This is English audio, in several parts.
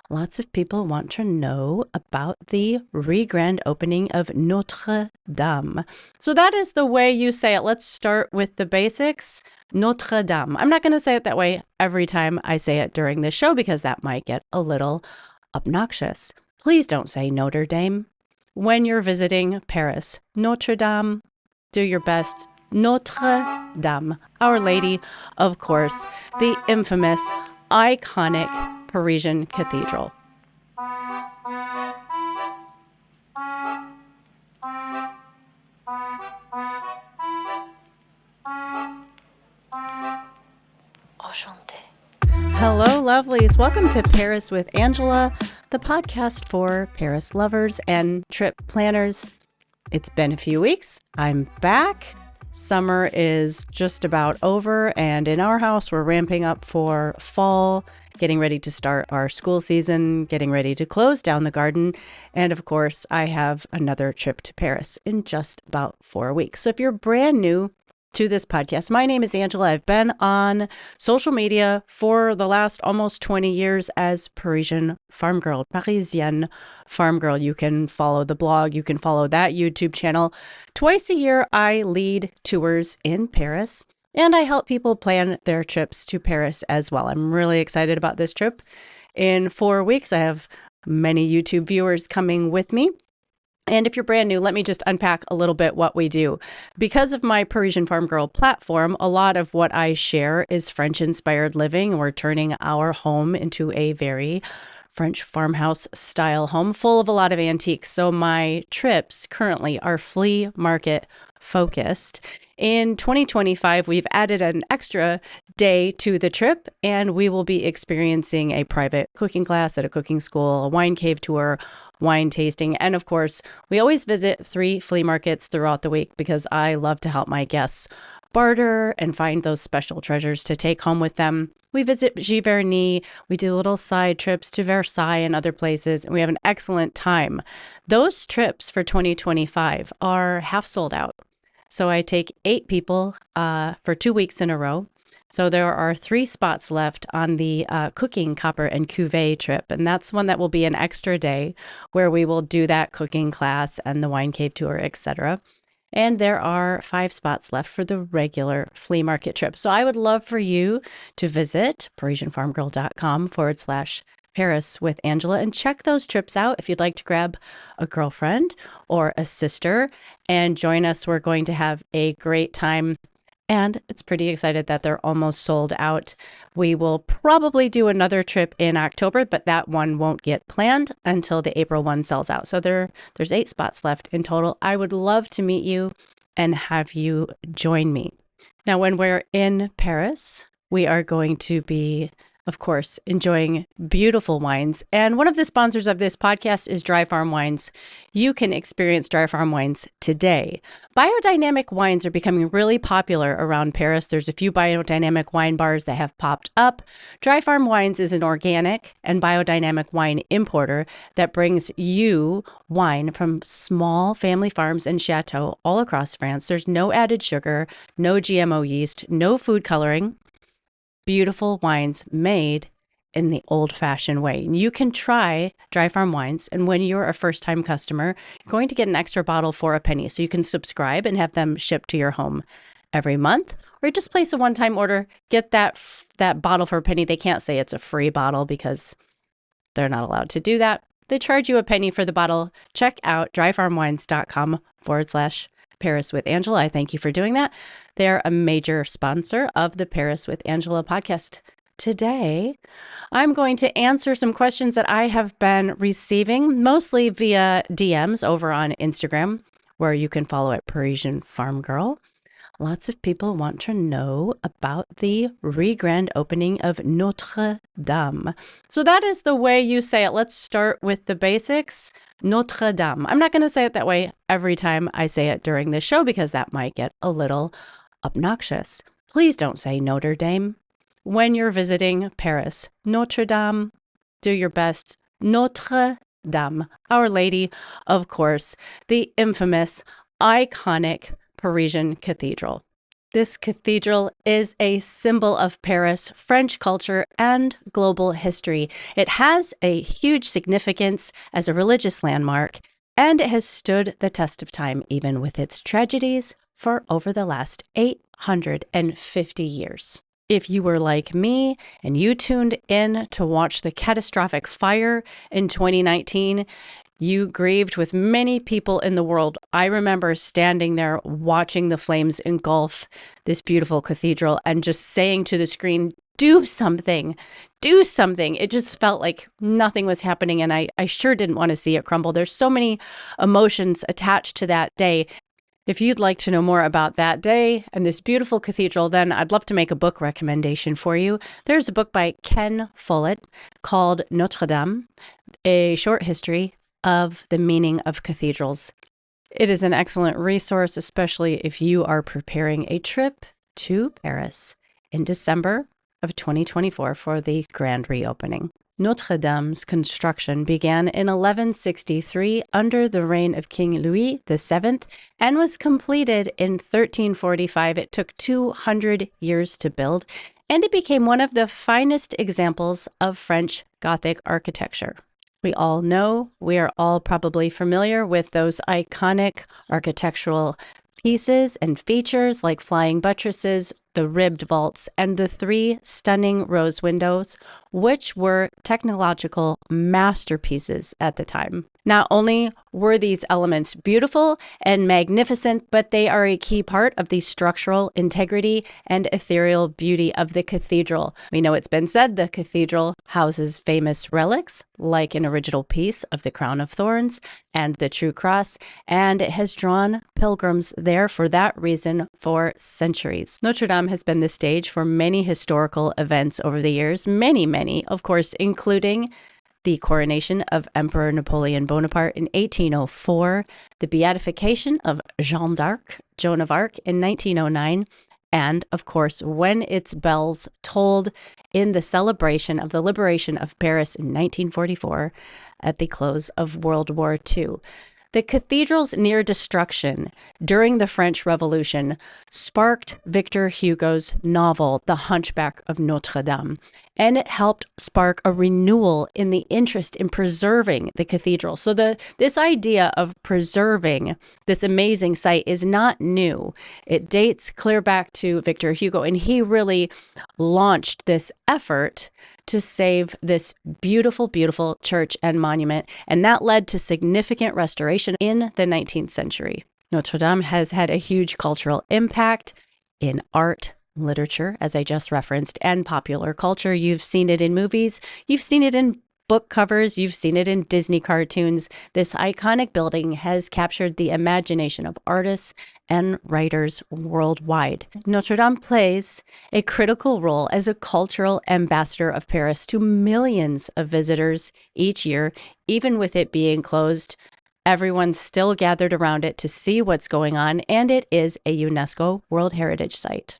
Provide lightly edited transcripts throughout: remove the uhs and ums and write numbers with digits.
Lots of people want to know about the re-grand opening of Notre Dame. So that is the way you say it. Let's start with the basics. Notre Dame. I'm not going to say it that way every time I say it during this show because that might get a little obnoxious. Please don't say Notre Dame. When you're visiting Paris, Notre Dame, do your best. Notre Dame, Our Lady, of course, the infamous, iconic Parisian cathedral. Hello, lovelies. Welcome to Paris with Angela, the podcast for Paris lovers and trip planners. It's been a few weeks. I'm back. Summer is just about over, and in our house, we're ramping up for fall, getting ready to start our school season, getting ready to close down the garden. And of course, I have another trip to Paris in just about 4 weeks. So if you're brand new to this podcast, my name is Angela. I've been on social media for the last almost 20 years as Parisian farm girl, Parisienne farm girl. You can follow the blog. You can follow that YouTube channel. Twice a year, I lead tours in Paris, and I help people plan their trips to Paris as well. I'm really excited about this trip. In 4 weeks, I have many YouTube viewers coming with me. And if you're brand new, let me just unpack a little bit what we do. Because of my Parisian Farm Girl platform, a lot of what I share is French-inspired living. We're turning our home into a very French farmhouse style home full of a lot of antiques. So my trips currently are flea market focused. In 2025, we've added an extra day to the trip, and we will be experiencing a private cooking class at a cooking school, a wine cave tour, wine tasting, and of course, we always visit 3 flea markets throughout the week because I love to help my guests barter and find those special treasures to take home with them. We visit Giverny, we do little side trips to Versailles and other places, and we have an excellent time. Those trips for 2025 are half sold out. So I take 8 people for 2 weeks in a row. So there are 3 spots left on the cooking copper and cuvee trip. And that's one that will be an extra day where we will do that cooking class and the wine cave tour, etc. And there are 5 spots left for the regular flea market trip. So I would love for you to visit ParisianFarmGirl.com/Paris with Angela and check those trips out if you'd like to grab a girlfriend or a sister and join us. We're going to have a great time. And it's pretty excited that they're almost sold out. We will probably do another trip in October, but that one won't get planned until the April one sells out. So there's 8 spots left in total. I would love to meet you and have you join me. Now, when we're in Paris, we are going to be, of course, enjoying beautiful wines. And one of the sponsors of this podcast is Dry Farm Wines. You can experience Dry Farm Wines today. Biodynamic wines are becoming really popular around Paris. There's a few biodynamic wine bars that have popped up. Dry Farm Wines is an organic and biodynamic wine importer that brings you wine from small family farms and chateaux all across France. There's no added sugar, no GMO yeast, no food coloring. Beautiful wines made in the old-fashioned way. You can try Dry Farm Wines, and when you're a first-time customer, you're going to get an extra bottle for a penny. So you can subscribe and have them shipped to your home every month, or just place a one-time order, get that bottle for a penny. They can't say it's a free bottle because they're not allowed to do that. They charge you a penny for the bottle. Check out dryfarmwines.com/Paris with Angela. I thank you for doing that. They're a major sponsor of the Paris with Angela podcast. Today, I'm going to answer some questions that I have been receiving, mostly via DMs over on Instagram, where you can follow at Parisian Farm Girl. Lots of people want to know about the re-grand opening of Notre Dame. So that is the way you say it. Let's start with the basics. Notre Dame. I'm not going to say it that way every time I say it during this show because that might get a little obnoxious. Please don't say Notre Dame. When you're visiting Paris, Notre Dame, do your best. Notre Dame, Our Lady, of course, the infamous, iconic Parisian cathedral. This cathedral is a symbol of Paris, French culture, and global history. It has a huge significance as a religious landmark, and it has stood the test of time, even with its tragedies, for over the last 850 years. If you were like me and you tuned in to watch the catastrophic fire in 2019, you grieved with many people in the world. I remember standing there watching the flames engulf this beautiful cathedral and just saying to the screen, do something, do something. It just felt like nothing was happening, and I sure didn't want to see it crumble. There's so many emotions attached to that day. If you'd like to know more about that day and this beautiful cathedral, then I'd love to make a book recommendation for you. There's a book by Ken Follett called Notre Dame, A Short History of the Meaning of Cathedrals. It is an excellent resource, especially if you are preparing a trip to Paris in December of 2024 for the grand reopening. Notre Dame's construction began in 1163 under the reign of King Louis VII and was completed in 1345. It took 200 years to build, and it became one of the finest examples of French Gothic architecture. We all know, we are all probably familiar with those iconic architectural pieces and features like flying buttresses, the ribbed vaults, and the 3 stunning rose windows, which were technological masterpieces at the time. Not only were these elements beautiful and magnificent, but they are a key part of the structural integrity and ethereal beauty of the cathedral. We know it's been said the cathedral houses famous relics, like an original piece of the crown of thorns and the true cross, and it has drawn pilgrims there for that reason for centuries. Notre Dame has been the stage for many historical events over the years, many, of course, including the coronation of Emperor Napoleon Bonaparte in 1804, the beatification of Joan of Arc in 1909, and, of course, when its bells tolled in the celebration of the liberation of Paris in 1944 at the close of World War II. The cathedral's near destruction during the French Revolution sparked Victor Hugo's novel, The Hunchback of Notre Dame, and it helped spark a renewal in the interest in preserving the cathedral. So this idea of preserving this amazing site is not new. It dates clear back to Victor Hugo, and he really launched this effort to save this beautiful, beautiful church and monument, and that led to significant restoration in the 19th century. Notre Dame has had a huge cultural impact in art, literature, as I just referenced, and popular culture. You've seen it in movies, you've seen it in book covers, you've seen it in Disney cartoons. This iconic building has captured the imagination of artists and writers worldwide. Notre Dame plays a critical role as a cultural ambassador of Paris to millions of visitors each year. Even with it being closed, everyone's still gathered around it to see what's going on, and it is a UNESCO World Heritage Site.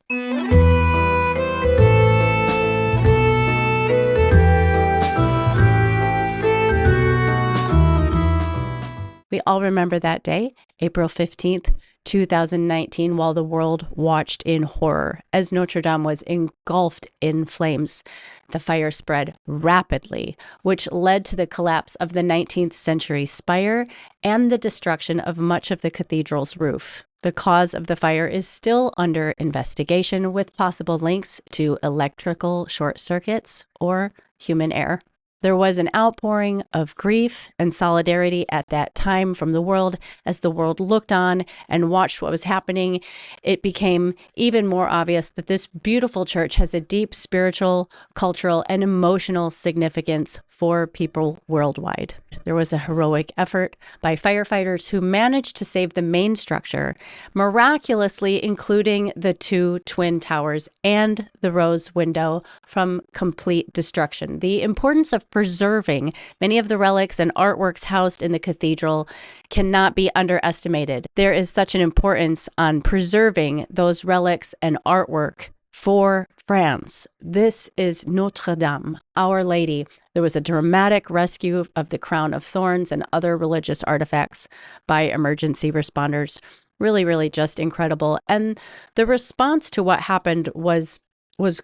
We all remember that day, April 15th, 2019, while the world watched in horror as Notre Dame was engulfed in flames. The fire spread rapidly, which led to the collapse of the 19th century spire and the destruction of much of the cathedral's roof. The cause of the fire is still under investigation, with possible links to electrical short circuits or human error. There was an outpouring of grief and solidarity at that time from the world. As the world looked on and watched what was happening, it became even more obvious that this beautiful church has a deep spiritual, cultural, and emotional significance for people worldwide. There was a heroic effort by firefighters who managed to save the main structure, miraculously including the 2 twin towers and the rose window from complete destruction. The importance of preserving many of the relics and artworks housed in the cathedral cannot be underestimated. There is such an importance on preserving those relics and artwork for France. This is Notre Dame, Our Lady. There was a dramatic rescue of the crown of thorns and other religious artifacts by emergency responders. Really, really just incredible. And the response to what happened was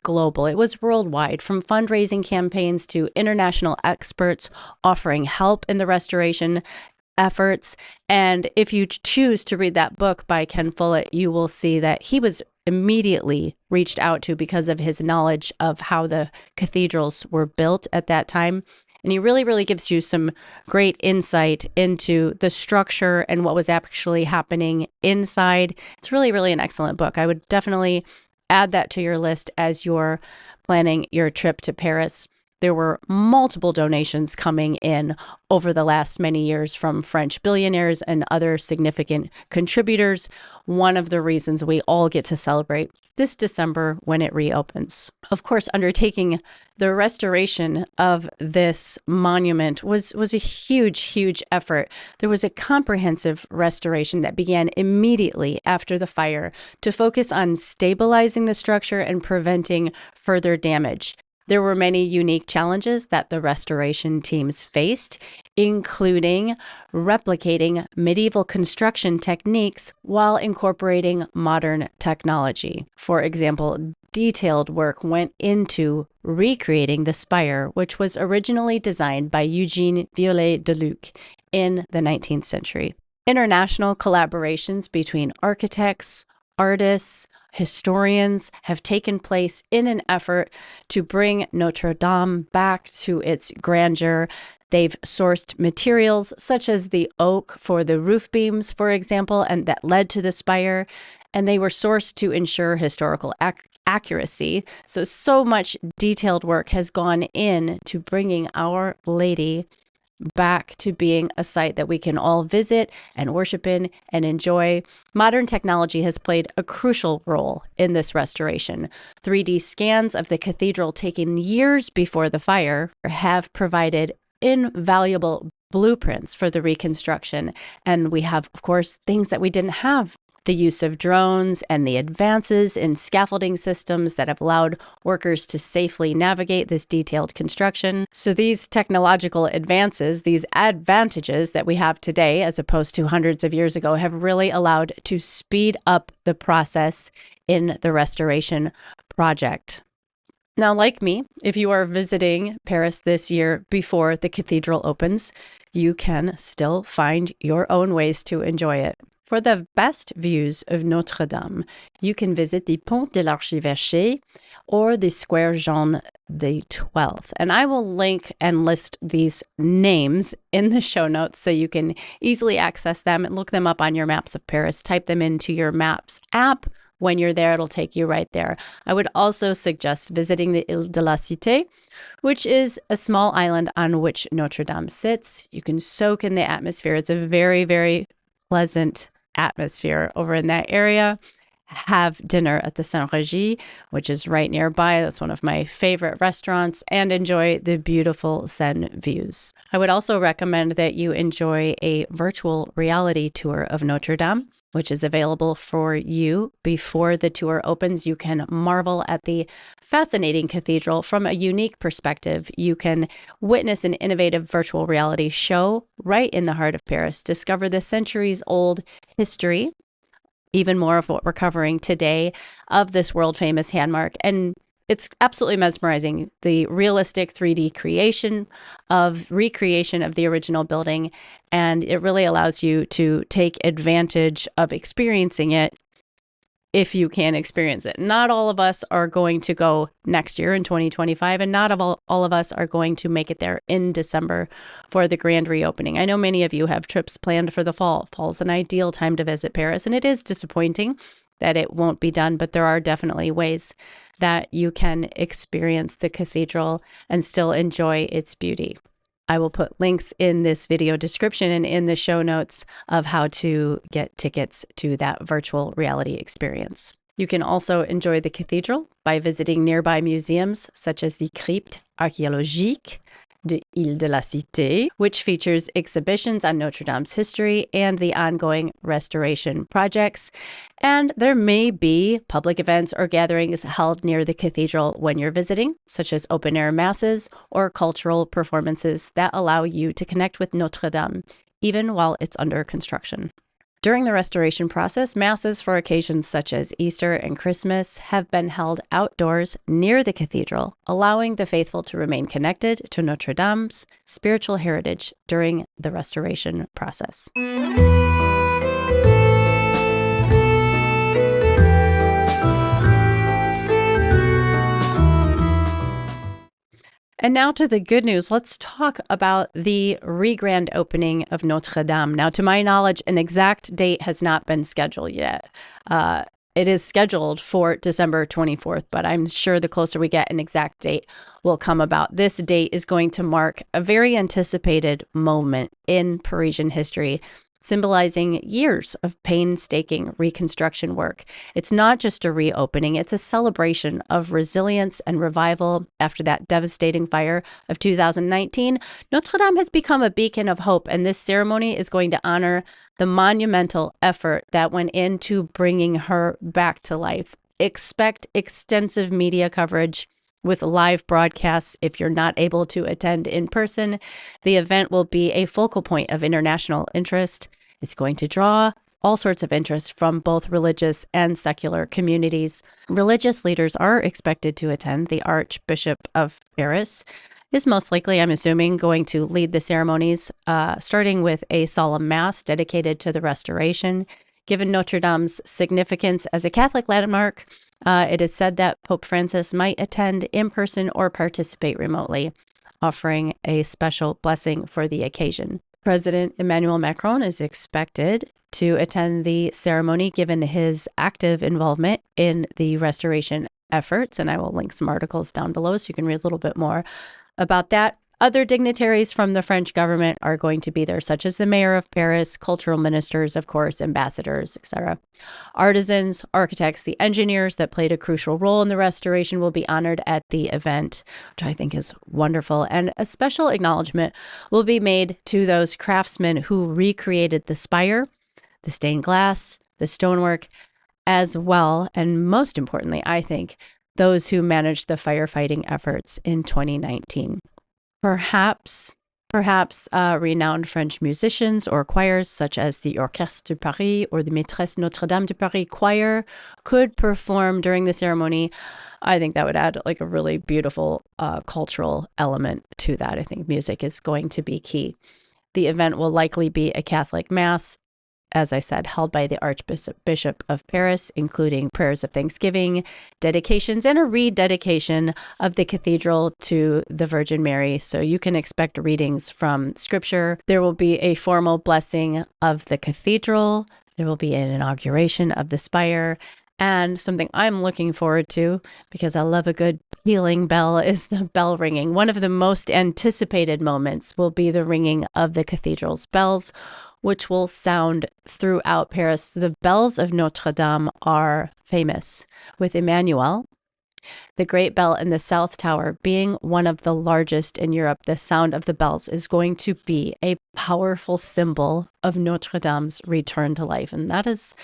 global. It was worldwide, from fundraising campaigns to international experts offering help in the restoration efforts. And if you choose to read that book by Ken Follett, you will see that he was immediately reached out to because of his knowledge of how the cathedrals were built at that time. And he really, really gives you some great insight into the structure and what was actually happening inside. It's really, really an excellent book. I would definitely add that to your list as you're planning your trip to Paris. There were multiple donations coming in over the last many years from French billionaires and other significant contributors. One of the reasons we all get to celebrate this December when it reopens. Of course, undertaking the restoration of this monument was a huge, huge effort. There was a comprehensive restoration that began immediately after the fire to focus on stabilizing the structure and preventing further damage. There were many unique challenges that the restoration teams faced, including replicating medieval construction techniques while incorporating modern technology. For example, detailed work went into recreating the spire, which was originally designed by Eugène Viollet-le-Duc in the 19th century. International collaborations between architects, artists, historians have taken place in an effort to bring Notre Dame back to its grandeur. They've sourced materials such as the oak for the roof beams, for example, and that led to the spire, and they were sourced to ensure historical accuracy. So much detailed work has gone in to bringing Our Lady back to being a site that we can all visit and worship in and enjoy. Modern technology has played a crucial role in this restoration. 3D scans of the cathedral taken years before the fire have provided invaluable blueprints for the reconstruction. And we have, of course, things that we didn't have. The use of drones and the advances in scaffolding systems that have allowed workers to safely navigate this detailed construction. So these technological advances, these advantages that we have today, as opposed to hundreds of years ago, have really allowed to speed up the process in the restoration project. Now, like me, if you are visiting Paris this year before the cathedral opens, you can still find your own ways to enjoy it. For the best views of Notre Dame, you can visit the Pont de l'Archevêché or the Square Jean the 12th. And I will link and list these names in the show notes so you can easily access them and look them up on your maps of Paris. Type them into your Maps app. When you're there, it'll take you right there. I would also suggest visiting the Île de la Cité, which is a small island on which Notre Dame sits. You can soak in the atmosphere. It's a very, very pleasant atmosphere over in that area. Have dinner at the Seine, which is right nearby. That's one of my favorite restaurants, and enjoy the beautiful Seine views. I would also recommend that you enjoy a virtual reality tour of Notre Dame, which is available for you before the tour opens. You can marvel at the fascinating cathedral from a unique perspective. You can witness an innovative virtual reality show right in the heart of Paris. Discover the centuries-old history, even more of what we're covering today, of this world-famous handmark. And it's absolutely mesmerizing, the realistic 3D recreation of the original building. And it really allows you to take advantage of experiencing it if you can experience it. Not all of us are going to go next year in 2025, and not all of us are going to make it there in December for the grand reopening. I know many of you have trips planned for the fall. Fall's an ideal time to visit Paris, and it is disappointing that it won't be done, but there are definitely ways that you can experience the cathedral and still enjoy its beauty. I will put links in this video description and in the show notes of how to get tickets to that virtual reality experience. You can also enjoy the cathedral by visiting nearby museums such as the Crypte Archéologique de l'Île de la Cité, which features exhibitions on Notre Dame's history and the ongoing restoration projects. And there may be public events or gatherings held near the cathedral when you're visiting, such as open-air masses or cultural performances that allow you to connect with Notre Dame, even while it's under construction. During the restoration process, masses for occasions such as Easter and Christmas have been held outdoors near the cathedral, allowing the faithful to remain connected to Notre Dame's spiritual heritage during the restoration process. And now to the good news. Let's talk about the re-grand opening of Notre Dame. Now, to my knowledge, an exact date has not been scheduled yet. It is scheduled for December 24th, but I'm sure the closer we get, an exact date will come about. This date is going to mark a very anticipated moment in Parisian history, symbolizing years of painstaking reconstruction work. It's not just a reopening, it's a celebration of resilience and revival after that devastating fire of 2019. Notre Dame has become a beacon of hope, and this ceremony is going to honor the monumental effort that went into bringing her back to life. Expect extensive media coverage with live broadcasts if you're not able to attend in person. The event will be a focal point of international interest. It's going to draw all sorts of interest from both religious and secular communities. Religious leaders are expected to attend. The Archbishop of Paris is most likely, I'm assuming, going to lead the ceremonies, starting with a solemn mass dedicated to the restoration. Given Notre Dame's significance as a Catholic landmark, it is said that Pope Francis might attend in person or participate remotely, offering a special blessing for the occasion. President Emmanuel Macron is expected to attend the ceremony given his active involvement in the restoration efforts, and I will link some articles down below so you can read a little bit more about that. Other dignitaries from the French government are going to be there, such as the mayor of Paris, cultural ministers, of course, ambassadors, etc. Artisans, architects, the engineers that played a crucial role in the restoration will be honored at the event, which I think is wonderful. And a special acknowledgement will be made to those craftsmen who recreated the spire, the stained glass, the stonework, as well, and most importantly, I think, those who managed the firefighting efforts in 2019. Perhaps renowned French musicians or choirs such as the Orchestre de Paris or the Maîtresse Notre Dame de Paris choir could perform during the ceremony. I think that would add like a really beautiful cultural element to that. I think music is going to be key. The event will likely be a Catholic Mass, as I said, held by the Archbishop of Paris, including prayers of thanksgiving, dedications, and a rededication of the cathedral to the Virgin Mary. So you can expect readings from Scripture. There will be a formal blessing of the cathedral. There will be an inauguration of the spire. And something I'm looking forward to, because I love a good pealing bell, is the bell ringing. One of the most anticipated moments will be the ringing of the cathedral's bells, which will sound throughout Paris. The bells of Notre Dame are famous, with Emmanuel, the great bell in the South Tower, being one of the largest in Europe. The sound of the bells is going to be a powerful symbol of Notre Dame's return to life. And that is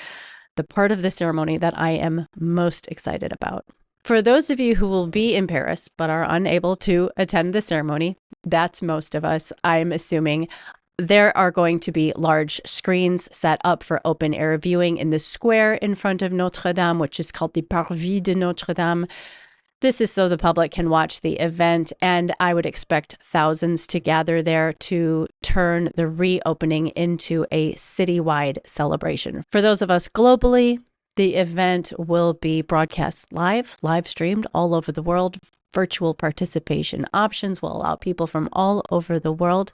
the part of the ceremony that I am most excited about. For those of you who will be in Paris but are unable to attend the ceremony, that's most of us, I'm assuming, there are going to be large screens set up for open air viewing in the square in front of Notre Dame, which is called the Parvis de Notre Dame. This is so the public can watch the event, and I would expect thousands to gather there to turn the reopening into a citywide celebration. For those of us globally, the event will be broadcast live streamed all over the world. Virtual participation options will allow people from all over the world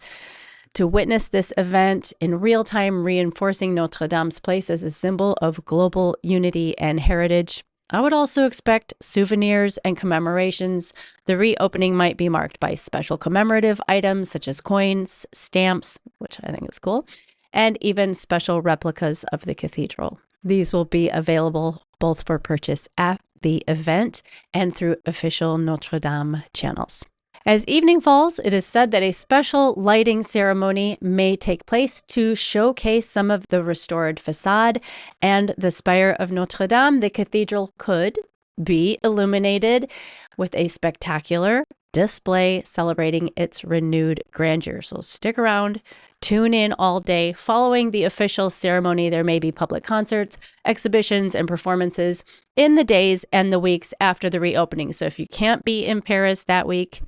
to witness this event in real time, reinforcing Notre Dame's place as a symbol of global unity and heritage. I would also expect souvenirs and commemorations. The reopening might be marked by special commemorative items such as coins, stamps, which I think is cool, and even special replicas of the cathedral. These will be available both for purchase at the event and through official Notre Dame channels. As evening falls, it is said that a special lighting ceremony may take place to showcase some of the restored facade and the spire of Notre Dame. The cathedral could be illuminated with a spectacular display celebrating its renewed grandeur. So stick around, tune in all day. Following the official ceremony, there may be public concerts, exhibitions, and performances in the days and the weeks after the reopening. So if you can't be in Paris that week,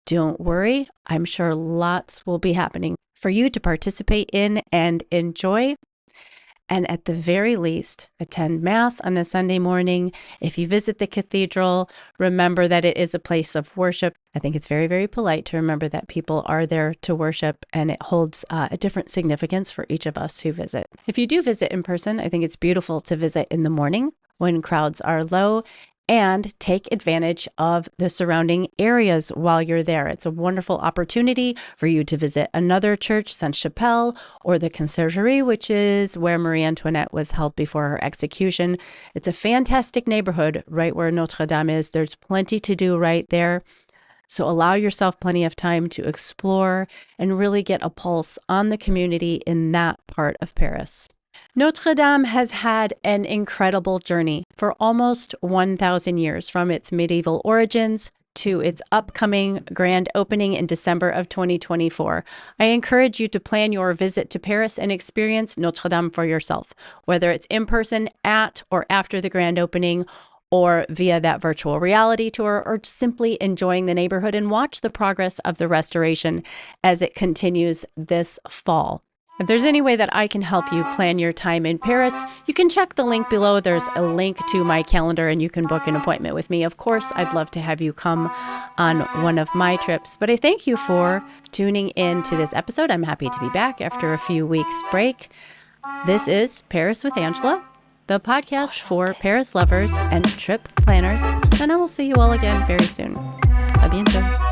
don't worry. I'm sure lots will be happening for you to participate in and enjoy. And at the very least, attend Mass on a Sunday morning. If you visit the cathedral, remember that it is a place of worship. I think it's very, very polite to remember that people are there to worship, and it holds a different significance for each of us who visit. If you do visit in person, I think it's beautiful to visit in the morning when crowds are low, and take advantage of the surrounding areas while you're there. It's a wonderful opportunity for you to visit another church, Sainte-Chapelle, or the Conciergerie, which is where Marie Antoinette was held before her execution. It's a fantastic neighborhood right where Notre Dame is. There's plenty to do right there. So allow yourself plenty of time to explore and really get a pulse on the community in that part of Paris. Notre Dame has had an incredible journey for almost 1,000 years, from its medieval origins to its upcoming grand opening in December of 2024. I encourage you to plan your visit to Paris and experience Notre Dame for yourself, whether it's in person at or after the grand opening, or via that virtual reality tour, or simply enjoying the neighborhood and watch the progress of the restoration as it continues this fall. If there's any way that I can help you plan your time in Paris, you can check the link below. There's a link to my calendar and you can book an appointment with me. Of course, I'd love to have you come on one of my trips, but I thank you for tuning in to this episode. I'm happy to be back after a few weeks break. This is Paris with Angela, the podcast for Paris lovers and trip planners, and I will see you all again very soon. À bientôt.